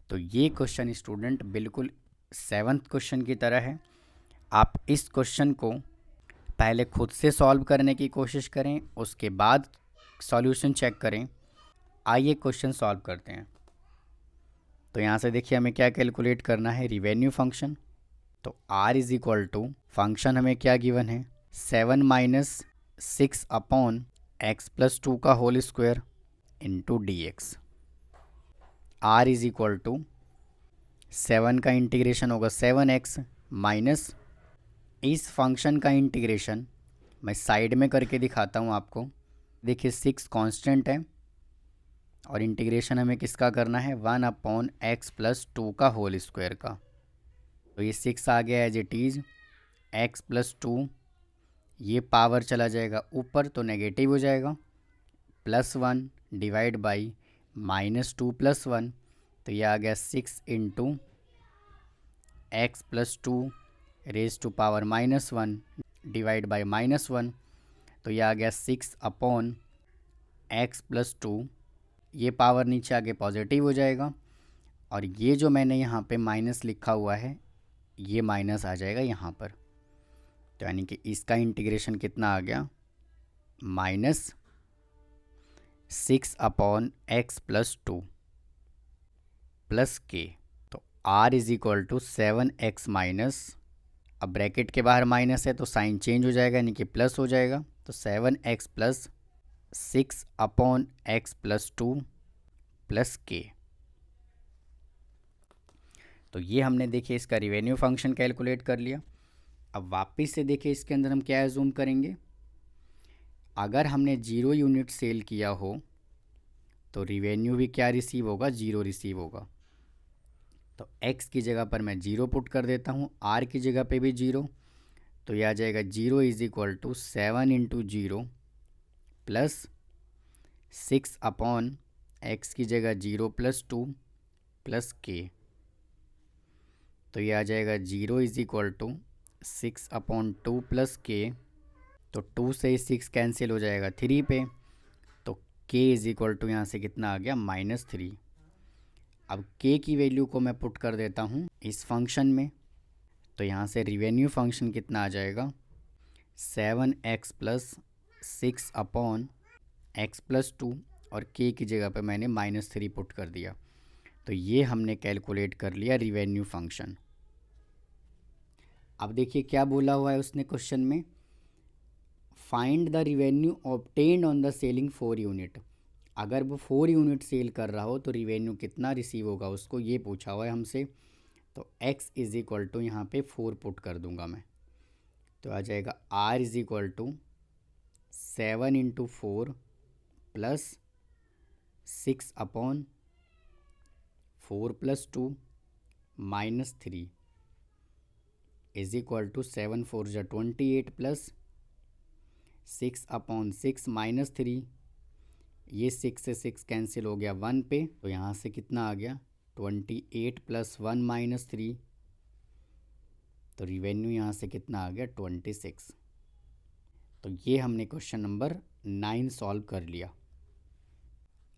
Speaker 1: तो ये क्वेश्चन स्टूडेंट बिल्कुल 7th क्वेश्चन की तरह है। आप इस क्वेश्चन को पहले खुद से सॉल्व करने की कोशिश करें, उसके बाद सॉल्यूशन चेक करें। आइए क्वेश्चन सॉल्व करते हैं। तो यहाँ से देखिए हमें क्या कैलकुलेट करना है, रिवेन्यू फंक्शन। तो r is equal to function हमें क्या गिवन है, 7 माइनस 6 अपॉन एक्स प्लस 2 का whole square into dx। r is equal to 7 का इंटीग्रेशन होगा 7x माइनस इस फंक्शन का इंटीग्रेशन मैं साइड में करके दिखाता हूँ आपको। देखिए 6 कांस्टेंट है और इंटीग्रेशन हमें किसका करना है, 1 अपॉन एक्स प्लस 2 का होल स्क्वायर का। तो ये 6 आ गया as it is, x plus 2, ये पावर चला जाएगा ऊपर तो नेगेटिव हो जाएगा, +1 डिवाइड बाई -2 + 1। तो ये आ गया 6 into x plus 2 raise to power -1 divide by -1। तो ये आ गया 6 अपॉन एक्स प्लस 2, ये पावर नीचे आगे पॉजिटिव हो जाएगा, और ये जो मैंने यहाँ पे माइनस लिखा हुआ है ये माइनस आ जाएगा यहाँ पर। तो यानी कि इसका इंटीग्रेशन कितना आ गया, -6 upon x plus 2 plus k. तो r is equal to 7x minus, अब ब्रैकेट के बाहर माइनस है तो साइन चेंज हो जाएगा यानी कि प्लस हो जाएगा। तो 7x plus 6 upon x plus 2 plus k. तो ये हमने देखिए इसका रिवेन्यू फंक्शन कैलकुलेट कर लिया। अब वापस से देखिए इसके अंदर हम क्या एज्यूम करेंगे, अगर हमने 0 यूनिट सेल किया हो तो रिवेन्यू भी क्या रिसीव होगा, 0 रिसीव होगा। तो x की जगह पर मैं 0 पुट कर देता हूँ, r की जगह पे भी 0। तो यह आ जाएगा 0 is equal to 7 into 0 plus 6 upon x की जगह 0 प्लस 2 प्लस के। तो ये आ जाएगा 0 is equal to 6 upon 2 plus k. तो 2 से 6 कैंसिल हो जाएगा 3 पे, तो k इज़ इक्वल टू यहाँ से कितना आ गया, -3। अब k की वैल्यू को मैं पुट कर देता हूँ इस फंक्शन में। तो यहाँ से रिवेन्यू फंक्शन कितना आ जाएगा, 7x plus 6 upon x plus 2, और k की जगह पे मैंने -3 पुट कर दिया। तो ये हमने कैलकुलेट कर लिया रिवेन्यू फंक्शन। अब देखिए क्या बोला हुआ है उसने क्वेश्चन में, find the revenue obtained on the selling 4 unit. अगर वो 4 यूनिट सेल कर रहा हो तो रिवेन्यू कितना रिसीव होगा उसको ये पूछा हुआ है हमसे। तो x इज़ इक्वल टू यहाँ पे 4 पुट कर दूंगा मैं। तो आ जाएगा r is equal to 7 into 4 plus 6 upon 4 plus 2 -3 is equal to 7 4 जा 28 प्लस 6 अपॉन 6 -3, ये 6 से 6 कैंसिल हो गया 1 पे। तो यहाँ से कितना आ गया, 28 प्लस 1 -3। तो रिवेन्यू यहाँ से कितना आ गया, 26। तो ये हमने क्वेश्चन नंबर 9 सॉल्व कर लिया।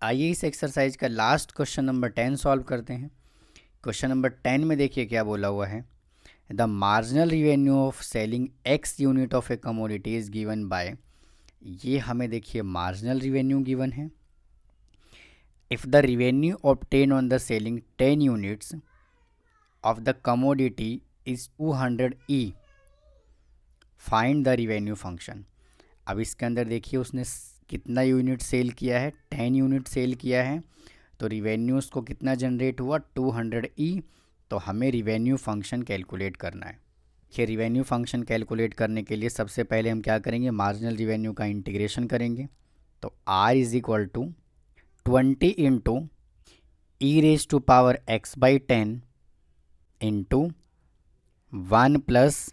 Speaker 1: आइए इस एक्सरसाइज का लास्ट क्वेश्चन नंबर 10 सॉल्व करते हैं। क्वेश्चन नंबर 10 में देखिए क्या बोला हुआ है, the marginal revenue of selling x unit of A commodity is given by. ये हमें देखिए मार्जिनल रिवेन्यू गिवन है if the revenue obtain on the selling 10 units of the commodity is 200 E, find the revenue function. अब इसके अंदर देखिए उसने कितना यूनिट सेल किया है, 10 यूनिट सेल किया है, तो रिवेन्यूज़ को कितना जनरेट हुआ 200 ई। तो हमें रिवेन्यू फंक्शन कैलकुलेट करना है। कि रिवेन्यू फंक्शन कैलकुलेट करने के लिए सबसे पहले हम क्या करेंगे, मार्जिनल रिवेन्यू का इंटीग्रेशन करेंगे। तो r is equal to 20 into e raise to power x by 10 into 1 plus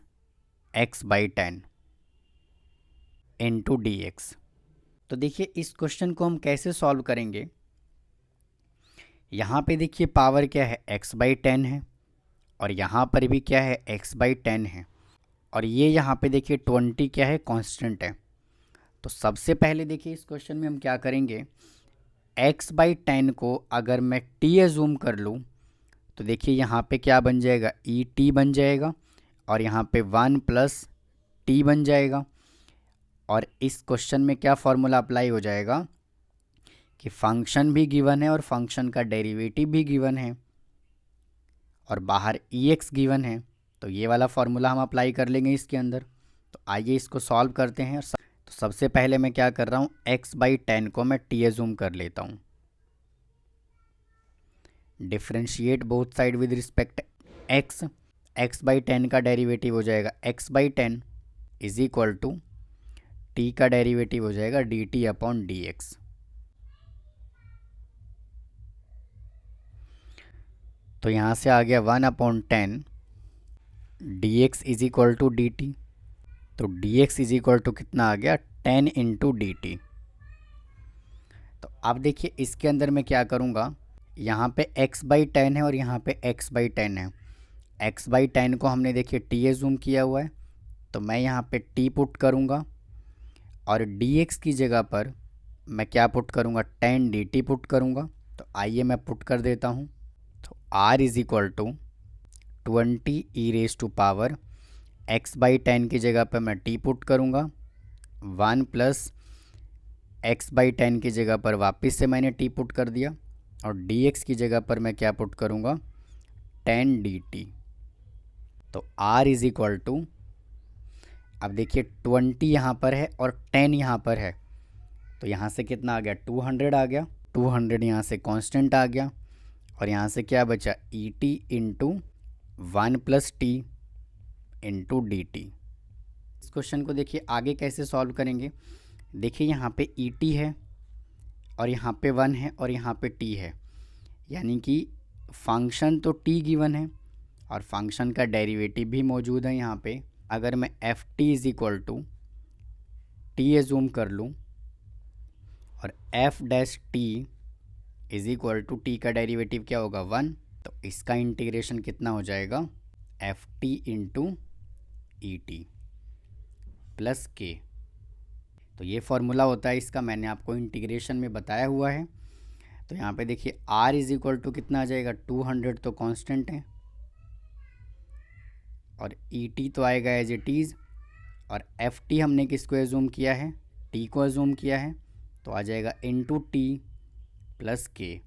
Speaker 1: x by 10 into d x. तो देखिए इस क्वेश्चन को हम कैसे सॉल्व करेंगे। यहाँ पे देखिए पावर क्या है, x बाई 10 है, और यहाँ पर भी क्या है, x बाई 10 है, और ये यहाँ पे देखिए 20 क्या है, कांस्टेंट है। तो सबसे पहले देखिए इस क्वेश्चन में हम क्या करेंगे, x बाई 10 को अगर मैं t एज्यूम कर लूँ तो देखिए यहाँ पे क्या बन जाएगा, ई टी बन जाएगा, और यहाँ पे 1 प्लस टी बन जाएगा। और इस क्वेश्चन में क्या फॉर्मूला अप्लाई हो जाएगा कि फंक्शन भी गिवन है और फंक्शन का डेरिवेटिव भी गिवन है और बाहर ई एक्स गिवन है, तो ये वाला फॉर्मूला हम अप्लाई कर लेंगे इसके अंदर। तो आइए इसको सॉल्व करते हैं। तो सबसे पहले मैं क्या कर रहा हूँ, x बाई 10 को मैं t एज्यूम कर लेता हूँ। Differentiate both side with respect x by 10 का डेरिवेटिव हो जाएगा x by 10 is equal to t का डेरिवेटिव हो जाएगा dt अपॉन डी एक्स। तो यहाँ से आ गया 1 upon 10 D x is equal to D T. तो D x is equal to कितना आ गया, 10 इंटू डी टी। तो अब देखिए इसके अंदर मैं क्या करूँगा, यहाँ पे x बाई 10 है और यहाँ पे x बाई 10 है। x बाई 10 को हमने देखिए t एज्यूम किया हुआ है, तो मैं यहाँ पे t पुट करूँगा और dx की जगह पर मैं क्या पुट करूँगा, 10 dt पुट करूँगा। तो आइए मैं पुट कर देता हूँ। तो r is equal to 20 e raise to power x by 10 की जगह पर मैं t पुट करूँगा, 1 प्लस x बाई 10 की जगह पर वापस से मैंने t पुट कर दिया, और dx की जगह पर मैं क्या पुट करूँगा, 10 dt। तो r इज इक्वल टू, अब देखिए 20 यहाँ पर है और 10 यहाँ पर है, तो यहाँ से कितना आ गया, 200 आ गया। 200 यहाँ से कांस्टेंट आ गया, और यहाँ से क्या बचा, E T into 1 plus T into D T. इस क्वेश्चन को देखिए आगे कैसे सॉल्व करेंगे। देखिए यहाँ पे ई टी है और यहाँ पे 1 है और यहाँ पे t है, यानी कि फंक्शन तो t गिवन है और फंक्शन का डेरिवेटिव भी मौजूद है यहाँ पे। अगर मैं f t is equal to t assume कर लूँ और f dash t is equal to t का डेरिवेटिव क्या होगा, 1, तो इसका इंटीग्रेशन कितना हो जाएगा, f t into e t plus k. तो ये फॉर्मूला होता है इसका, मैंने आपको इंटीग्रेशन में बताया हुआ है। तो यहाँ पे देखिए r इज इक्वल टू कितना आ जाएगा, 200 तो कांस्टेंट है, और ई टी तो आएगा एज इट इज़, और एफ टी हमने किसको एज्यूम किया है, t को एज्यूम किया है, तो आ जाएगा इंटू टी प्लस के।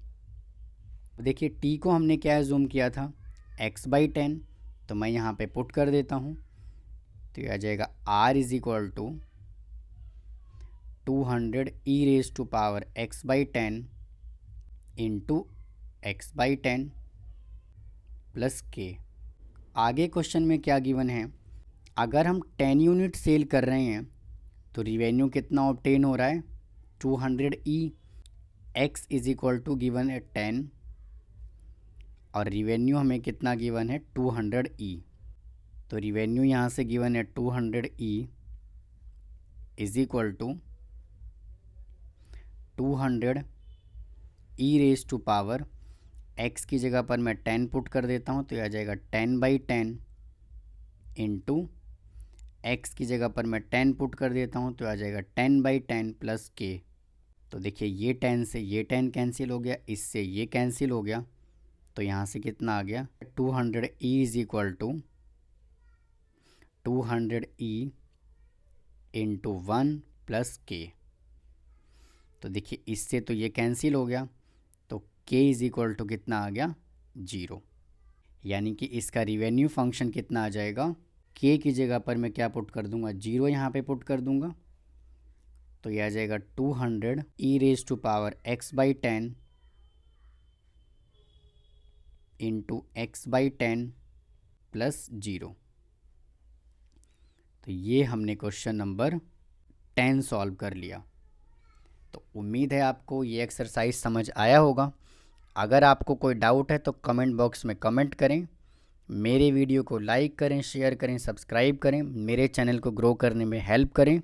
Speaker 1: देखिए t को हमने क्या एज्यूम किया था, x बाई 10, तो मैं यहाँ पे पुट कर देता हूँ। तो ये आ जाएगा r is equal to 200 e raise to power x by 10 into x by 10 plus k. आगे क्वेश्चन में क्या गिवन है, अगर हम 10 यूनिट सेल कर रहे हैं तो रिवेन्यू कितना ऑब्टेन हो रहा है, 200 e. X is equal to given है 10 और रिवेन्यू हमें कितना गिवन है, 200 ई। तो रिवेन्यू यहाँ से गिवन है 200 e is equal to 200 e raise to power x की जगह पर मैं 10 पुट कर देता हूँ, तो यह आ जाएगा 10 बाई 10 इंटू एक्स की जगह पर मैं 10 पुट कर देता हूँ, तो आ जाएगा 10 बाई 10 प्लस के। तो देखिए ये 10 से ये 10 कैंसिल हो गया, इससे ये कैंसिल हो गया, तो यहाँ से कितना आ गया, 200 e is equal to 200 e into 1 plus k. तो देखिए इससे तो ये कैंसिल हो गया, के इज़ इक्वल टू कितना आ गया 0, यानी कि इसका रिवेन्यू फंक्शन कितना आ जाएगा, के की जगह पर मैं क्या पुट कर दूंगा 0 यहाँ पे पुट कर दूंगा, तो यह आ जाएगा 200 e raise to power x/10 into x/10 plus 0। तो ये हमने क्वेश्चन नंबर 10 सॉल्व कर लिया। तो उम्मीद है आपको ये एक्सरसाइज समझ आया होगा। अगर आपको कोई डाउट है तो कमेंट बॉक्स में कमेंट करें, मेरे वीडियो को लाइक करें, शेयर करें, सब्सक्राइब करें, मेरे चैनल को ग्रो करने में हेल्प करें,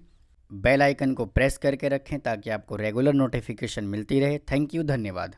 Speaker 1: बेल आइकन को प्रेस करके रखें ताकि आपको रेगुलर नोटिफिकेशन मिलती रहे। थैंक यू, धन्यवाद।